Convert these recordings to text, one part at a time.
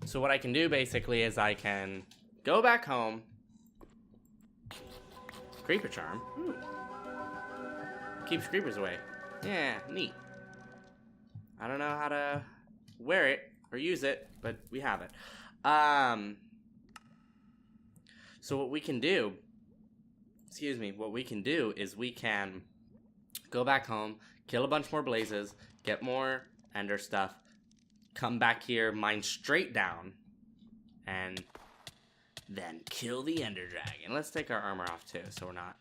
So what I can do basically is I can go back home. Creeper charm. Ooh. Keeps creepers away. Yeah, neat. I don't know how to wear it or use it, but we have it. So what we can do, what we can do is we can go back home, kill a bunch more blazes, get more ender stuff, come back here, mine straight down, and then kill the ender dragon. Let's take our armor off too, so we're not...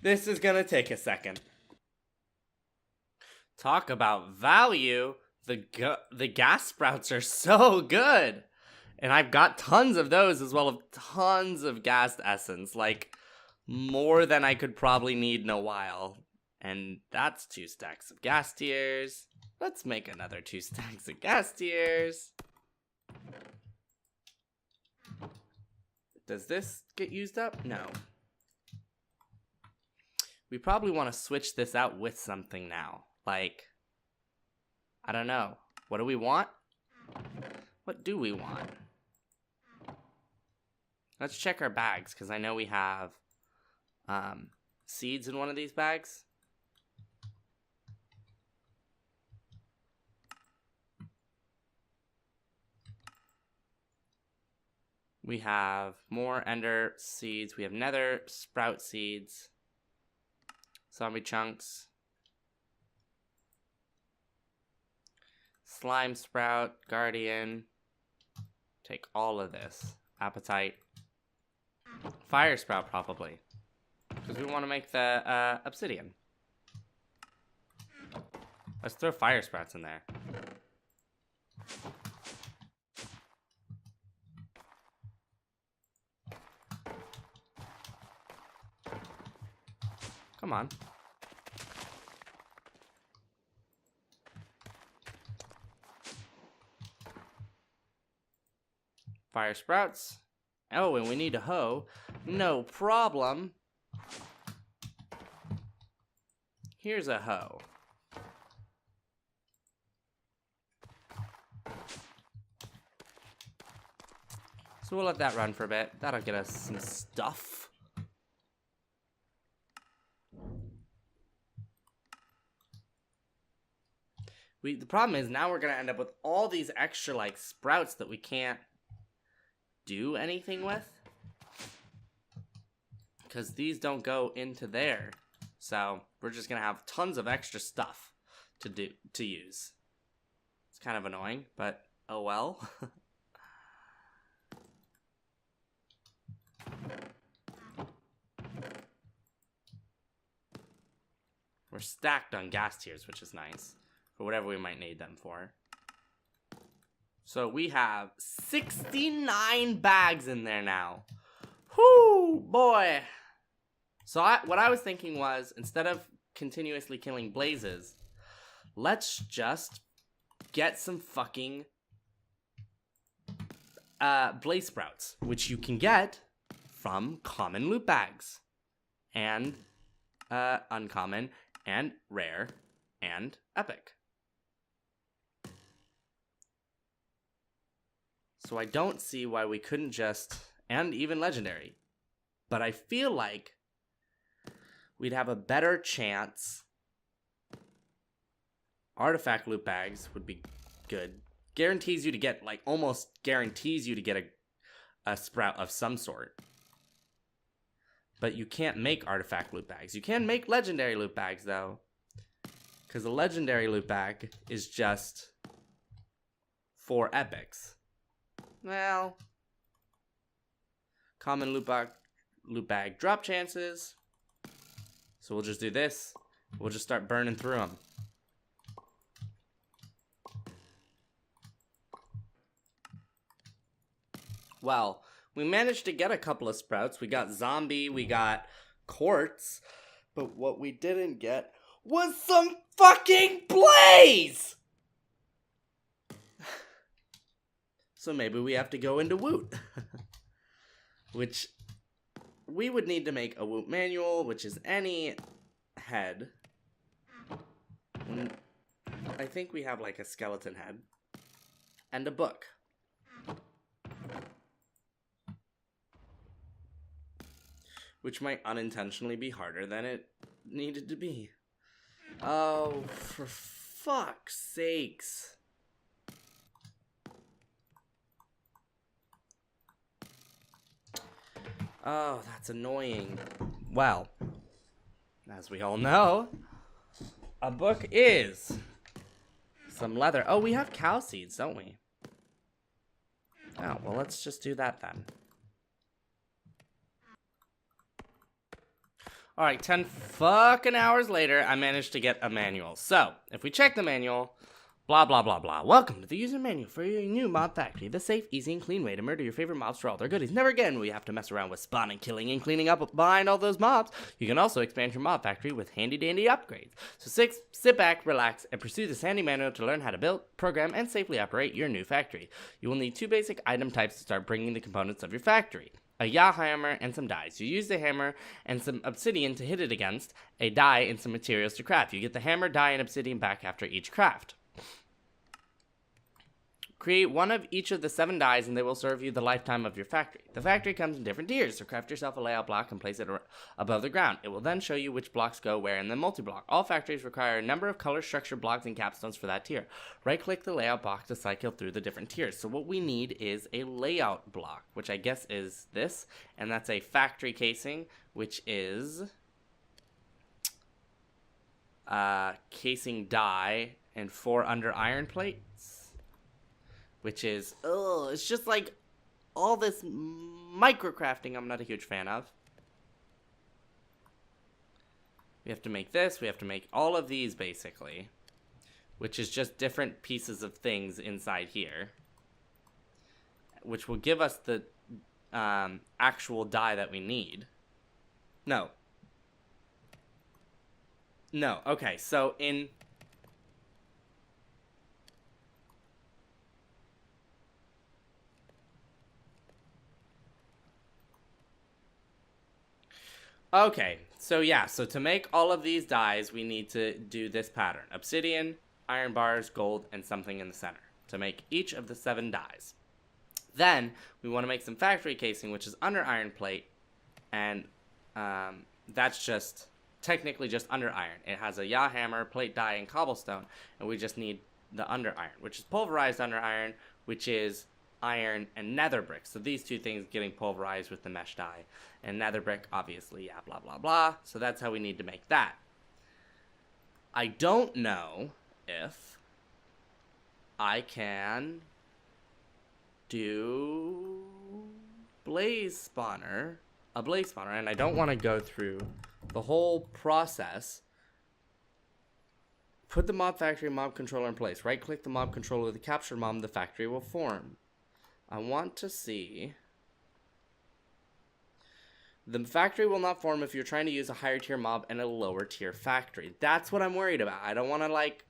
This is gonna take a second. Talk about value. The gas sprouts are so good. And I've got tons of those as well as tons of gas essence. Like, more than I could probably need in a while. And that's 2 stacks of gas tiers. Let's make another 2 stacks of gas tiers. Does this get used up? No. We probably want to switch this out with something now. Like, I don't know. What do we want? What do we want? Let's check our bags, because I know we have seeds in one of these bags. We have more ender seeds. We have nether sprout seeds. Zombie chunks. Slime sprout, guardian. Take all of this. Appetite. Fire sprout probably. Because we want to make the obsidian. Let's throw fire sprouts in there. Come on. Fire sprouts. Oh, and we need a hoe. No problem. Here's a hoe. So we'll let that run for a bit. That'll get us some stuff. The problem is now we're going to end up with all these extra like sprouts that we can't do anything with. Because these don't go into there. So we're just going to have tons of extra stuff to use. It's kind of annoying, but oh well. We're stacked on gas tiers, which is nice. For whatever we might need them for. So we have 69 bags in there now. Whoo, boy. So what I was thinking was, instead of continuously killing blazes, let's just get some fucking blaze sprouts, which you can get from common loot bags. And uncommon, and rare, and epic. So I don't see why we couldn't just, and even legendary. But I feel like we'd have a better chance. Artifact loot bags would be good. Guarantees you to get, like, almost guarantees you to get a sprout of some sort. But you can't make artifact loot bags. You can make legendary loot bags, though. Because a legendary loot bag is just for epics. Well, common loot bag drop chances. So we'll just do this. We'll just start burning through them. Well, we managed to get a couple of sprouts. We got zombie, we got quartz. But what we didn't get was some fucking blaze! So maybe we have to go into Woot. Which we would need to make a Woot manual, which is any head. And I think we have like a skeleton head. and a book. Which might unintentionally be harder than it needed to be. Oh, for fuck's sakes. Oh, that's annoying. Well, as we all know, a book is some leather. Oh, we have cow seeds, don't we? Oh, well, let's just do that then. Alright, 10 fucking hours later, I managed to get a manual. So, if we check the manual, blah, blah, blah, blah. Welcome to the user manual for your new mob factory. The safe, easy, and clean way to murder your favorite mobs for all their goodies. Never again will you have to mess around with spawning, killing, and cleaning up behind all those mobs. You can also expand your mob factory with handy-dandy upgrades. So sit back, relax, and pursue this handy manual to learn how to build, program, and safely operate your new factory. You will need 2 basic item types to start bringing the components of your factory. A hammer and some dies. You use the hammer and some obsidian to hit it against a die and some materials to craft. You get the hammer, die, and obsidian back after each craft. Create one of each of the 7 dies and they will serve you the lifetime of your factory. The factory comes in different tiers, so craft yourself a layout block and place it above the ground. It will then show you which blocks go where in the multi-block. All factories require a number of color structure blocks and capstones for that tier. Right-click the layout block to cycle through the different tiers. So what we need is a layout block, which I guess is this, and that's a factory casing, which is casing die and 4 under iron plates. Which is, it's just like all this microcrafting I'm not a huge fan of. We have to make this, we have to make all of these basically. Which is just different pieces of things inside here. Which will give us the actual die that we need. No, okay, so in... Okay, so yeah, so to make all of these dies, we need to do this pattern. Obsidian, iron bars, gold, and something in the center to make each of the 7 dies. Then, we want to make some factory casing, which is under iron plate, and that's just, technically just under iron. It has a hammer, plate die, and cobblestone, and we just need the under iron, which is pulverized under iron, which is iron and nether brick. So these 2 things getting pulverized with the mesh die. And nether brick, obviously, yeah, blah, blah, blah. So that's how we need to make that. I don't know if I can do a blaze spawner, and I don't want to go through the whole process. Put the mob factory mob controller in place. Right-click the mob controller of the captured mob, the factory will form. I want to see... The factory will not form if you're trying to use a higher tier mob and a lower tier factory. That's what I'm worried about. I don't want to, like,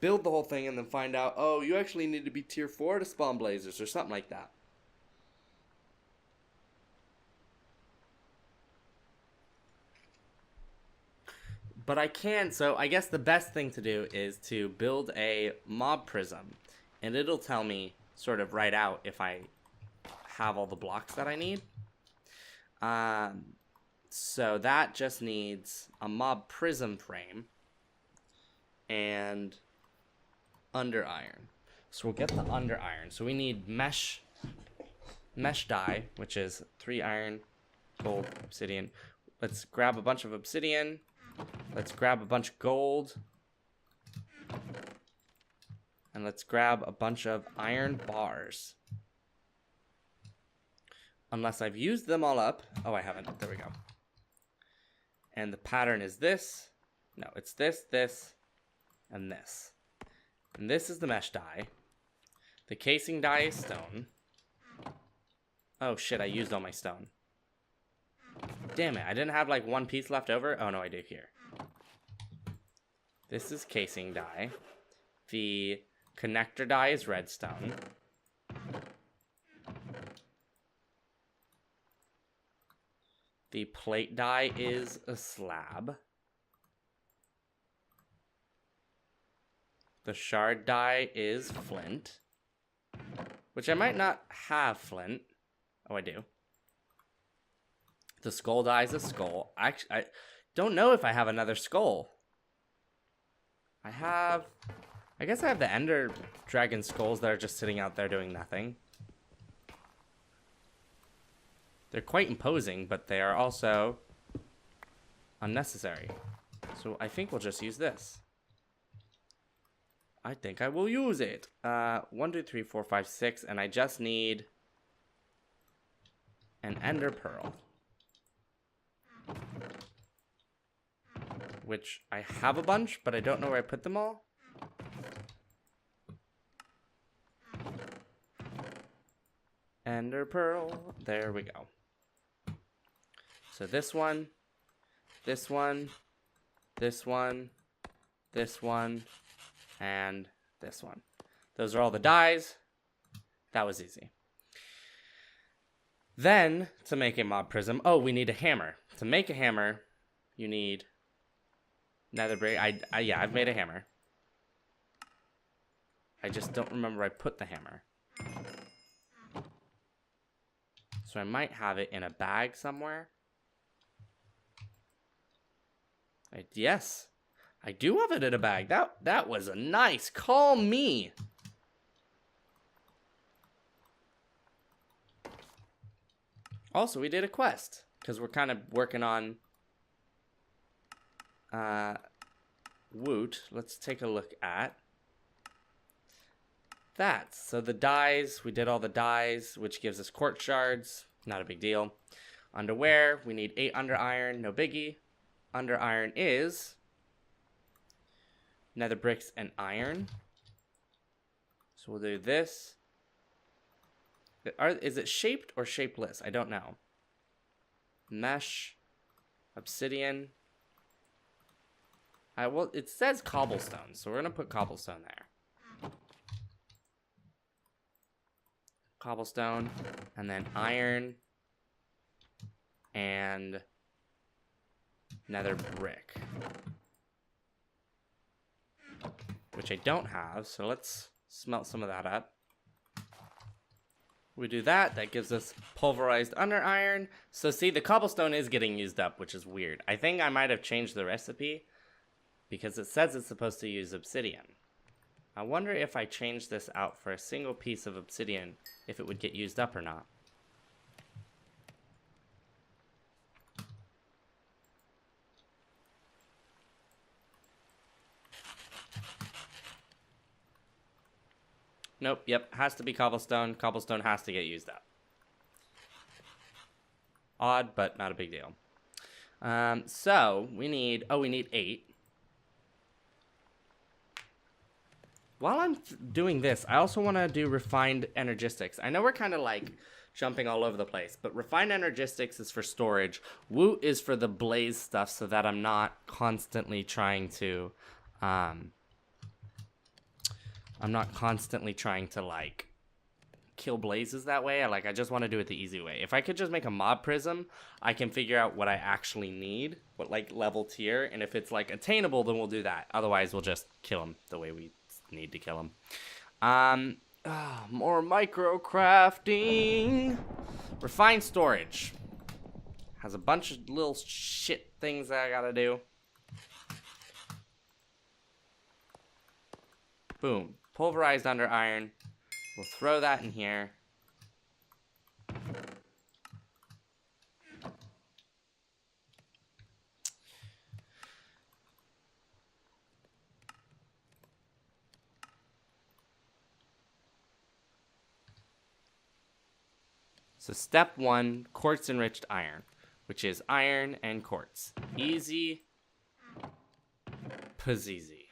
build the whole thing and then find out, oh, you actually need to be tier 4 to spawn blazers or something like that. But I can, so I guess the best thing to do is to build a mob prism. And it'll tell me sort of right out if I have all the blocks that I need. So that just needs a mob prism frame and under iron. So we'll get the under iron. So we need mesh die, which is 3 iron, gold, obsidian. Let's grab a bunch of obsidian. Let's grab a bunch of gold. And let's grab a bunch of iron bars. Unless I've used them all up. Oh, I haven't. There we go. And the pattern is this. No, it's this, this, and this. And this is the mesh die. The casing die is stone. Oh, shit, I used all my stone. Damn it, I didn't have like 1 piece left over. Oh, no, I do here. This is casing die. The connector die is redstone. The plate die is a slab. The shard die is flint. Which I might not have flint. Oh, I do. The skull dies a skull. Actually, I don't know if I have another skull. I guess I have the Ender Dragon skulls that are just sitting out there doing nothing. They're quite imposing, but they are also unnecessary. So I think we'll just use this. I think I will use it. 1, 2, 3, 4, 5, 6, and I just need an Ender Pearl. Which I have a bunch, but I don't know where I put them all. Ender Pearl. There we go. So this one, this one, this one, this one, and this one. Those are all the dyes. That was easy. Then, to make a mob prism, oh, we need a hammer. To make a hammer, you need nether brick. Yeah, I've made a hammer. I just don't remember where I put the hammer. So I might have it in a bag somewhere. Yes, I do have it in a bag. That was a nice call me. Also, we did a quest because we're kind of working on Woot. Let's take a look at that. So the dyes, we did all the dyes, which gives us quartz shards. Not a big deal. Underwear, we need 8 under iron. No biggie. Under iron is nether bricks and iron. So we'll do this. Is it shaped or shapeless? I don't know. Mesh, obsidian. Well, it says cobblestone, so we're gonna put cobblestone there. Cobblestone, and then iron, and nether brick, which I don't have, so let's smelt some of that up. We do that, that gives us pulverized under iron. So see, the cobblestone is getting used up, which is weird. I think I might have changed the recipe because it says it's supposed to use obsidian. I wonder if I change this out for a single piece of obsidian, if it would get used up or not. Nope, yep, has to be cobblestone. Cobblestone has to get used up. Odd, but not a big deal. So, we need 8. While I'm doing this, I also want to do refined energistics. I know we're kind of like jumping all over the place, but refined energistics is for storage. Woot is for the blaze stuff so that I'm not constantly trying to, like kill blazes that way. I just want to do it the easy way. If I could just make a mob prism, I can figure out what I actually need, what like level tier, and if it's like attainable, then we'll do that. Otherwise, we'll just kill them the way we need to kill them. More micro crafting. Refined storage has a bunch of little shit things that I gotta do. Boom. Pulverized under iron. We'll throw that in here. So step 1, quartz enriched iron, which is iron and quartz. Easy peasy.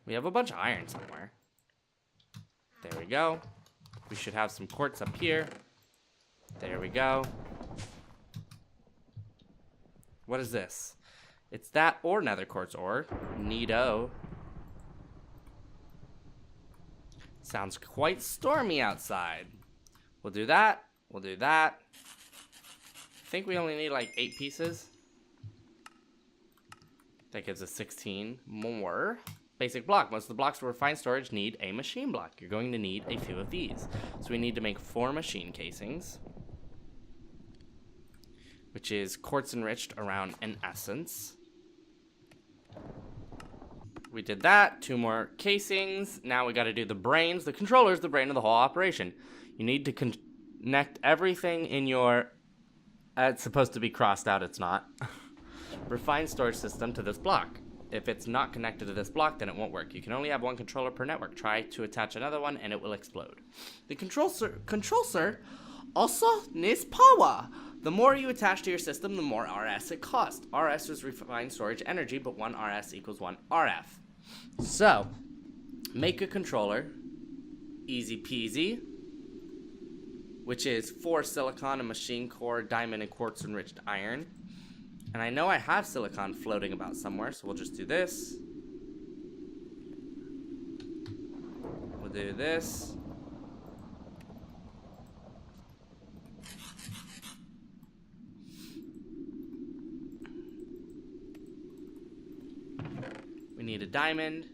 We have a bunch of iron somewhere. There we go. We should have some quartz up here. There we go. What is this? It's that or nether quartz ore. Neato. Sounds quite stormy outside. We'll do that. We'll do that. I think we only need like 8 pieces. That gives us 16 more. basic block. Most of the blocks for refined storage need a machine block. You're going to need a few of these. So we need to make 4 machine casings, which is quartz enriched around an essence. We did that. 2 more casings. Now we got to do the brains. The controller is the brain of the whole operation. You need to connect everything in your... it's supposed to be crossed out. It's not. Refined storage system to this block. If it's not connected to this block, then it won't work. You can only have 1 controller per network. Try to attach another one, and it will explode. The controller also needs power. The more you attach to your system, the more RS it costs. RS is refined storage energy, but 1 RS equals 1 RF. So, make a controller, easy peasy, which is 4 silicon, a machine core, diamond, and quartz enriched iron. And I know I have silicon floating about somewhere, so we'll just do this. We'll do this. We need a diamond,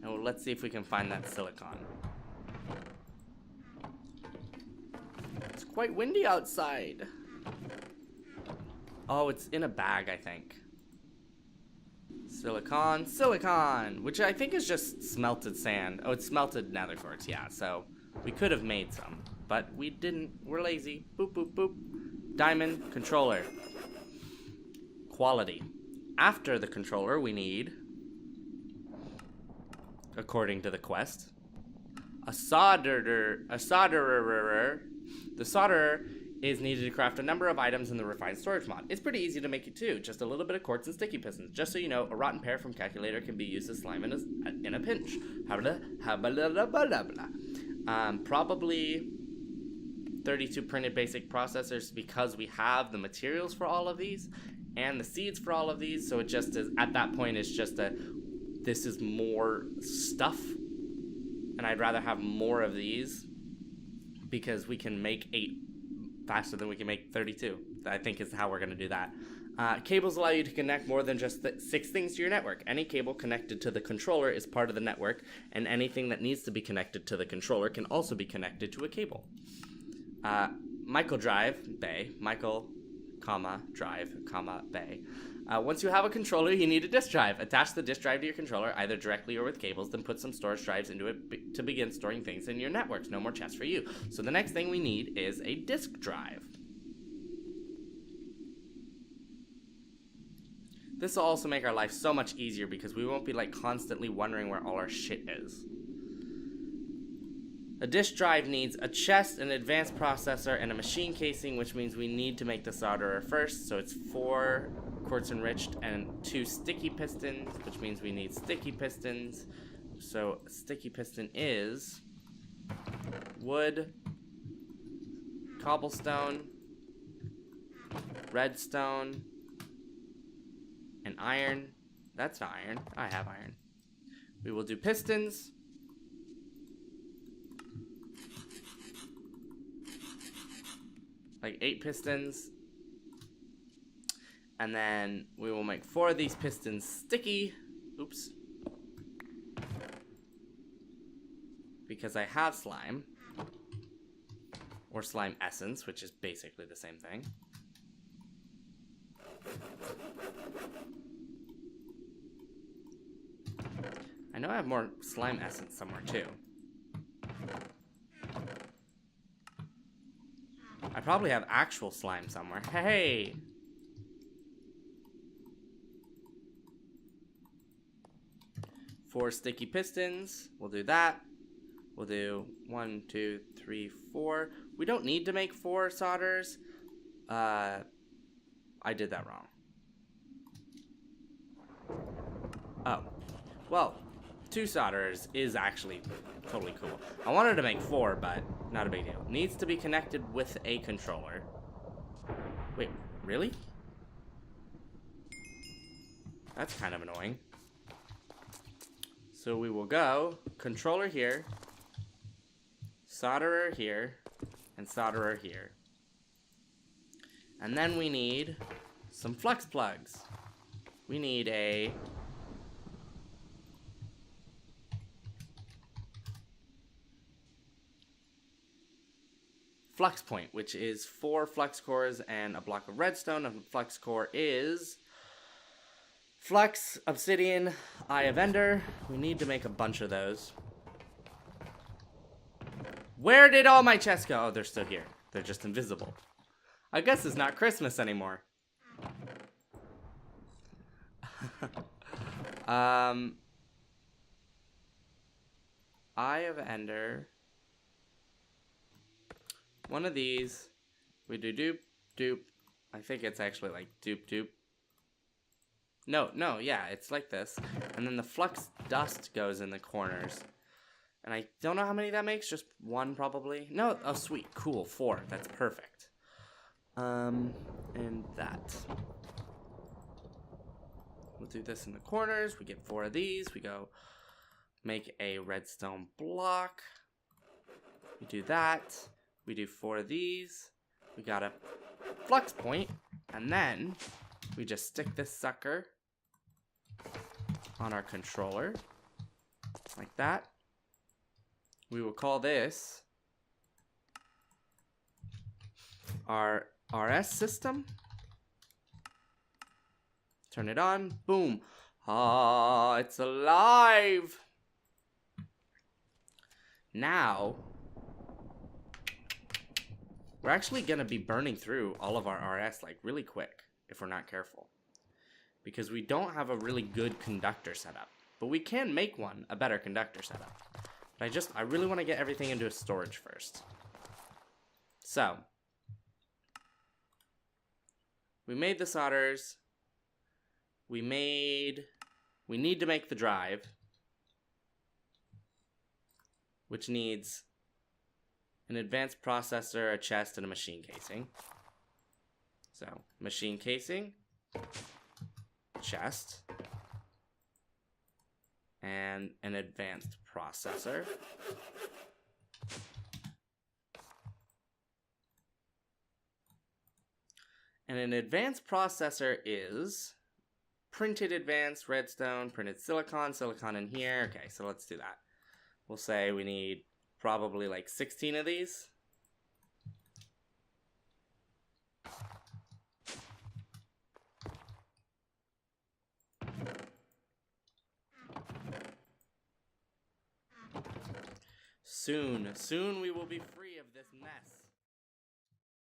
and let's see if we can find that silicon. It's quite windy outside. Oh, it's in a bag, I think. Silicon, which I think is just smelted sand. Oh, it's smelted nether quartz, yeah, so we could have made some, but we didn't. We're lazy. Boop, boop, boop. Diamond, controller. Quality. After the controller, we need, according to the quest, a solderer. The solderer is needed to craft a number of items in the refined storage mod. It's pretty easy to make it too, just a little bit of quartz and sticky pistons. Just so you know, a rotten pear from calculator can be used as slime in a pinch. Probably 32 printed basic processors because we have the materials for all of these and the seeds for all of these, so it just is, at that point, it's just this is more stuff, and I'd rather have more of these because we can make 8 faster than we can make 32. I think is how we're going to do that. Cables allow you to connect more than just 6 things to your network. Any cable connected to the controller is part of the network, and anything that needs to be connected to the controller can also be connected to a cable. Michael drive, bay, Michael, drive, bay. Once you have a controller, you need a disk drive. Attach the disk drive to your controller, either directly or with cables, then put some storage drives into it to begin storing things in your networks. No more chests for you. So the next thing we need is a disk drive. This will also make our life so much easier because we won't be like constantly wondering where all our shit is. A disk drive needs a chest, an advanced processor, and a machine casing, which means we need to make the solderer first. So it's 4 quartz enriched and 2 sticky pistons, which means we need sticky pistons. So a sticky piston is wood, cobblestone, redstone, and iron. That's not iron. I have iron. We will do pistons. Like 8 pistons. And then we will make 4 of these pistons sticky. Oops. Because I have slime. Or slime essence, which is basically the same thing. I know I have more slime essence somewhere too. I probably have actual slime somewhere. Hey! 4 sticky pistons. We'll do that. We'll do 1, 2, 3, 4. We don't need to make 4 solders. I did that wrong. Oh. Well, 2 solderers is actually totally cool. I wanted to make 4, but not a big deal. Needs to be connected with a controller. Wait, really? That's kind of annoying. So we will go controller here, solderer here, and solderer here. And then we need some flux plugs. We need a flux point, which is 4 flux cores and a block of redstone. A flux core is flux, obsidian, eye of ender. We need to make a bunch of those. Where did all my chests go? Oh, they're still here. They're just invisible. I guess it's not Christmas anymore. Eye of ender. One of these. We do doop, doop. I think it's actually like doop, doop. No, yeah, it's like this. And then the flux dust goes in the corners. And I don't know how many that makes, just 1 probably. No, oh sweet, cool, 4, that's perfect. And that. We'll do this in the corners, we get 4 of these, we go make a redstone block. We do that, we do 4 of these, we got a flux point, and then we just stick this sucker on our controller, like that. We will call this our RS system. Turn it on, boom. Ah, it's alive. Now, we're actually gonna be burning through all of our RS like really quick if we're not careful. Because we don't have a really good conductor setup. But we can make one, a better conductor setup. But I really want to get everything into a storage first. So, we made the solders. We need to make the drive, which needs an advanced processor, a chest, and a machine casing. So, machine casing, chest, and an advanced processor. And an advanced processor is printed advanced redstone, printed silicon in here. Okay, so let's do that. We'll say we need probably like 16 of these. Soon we will be free.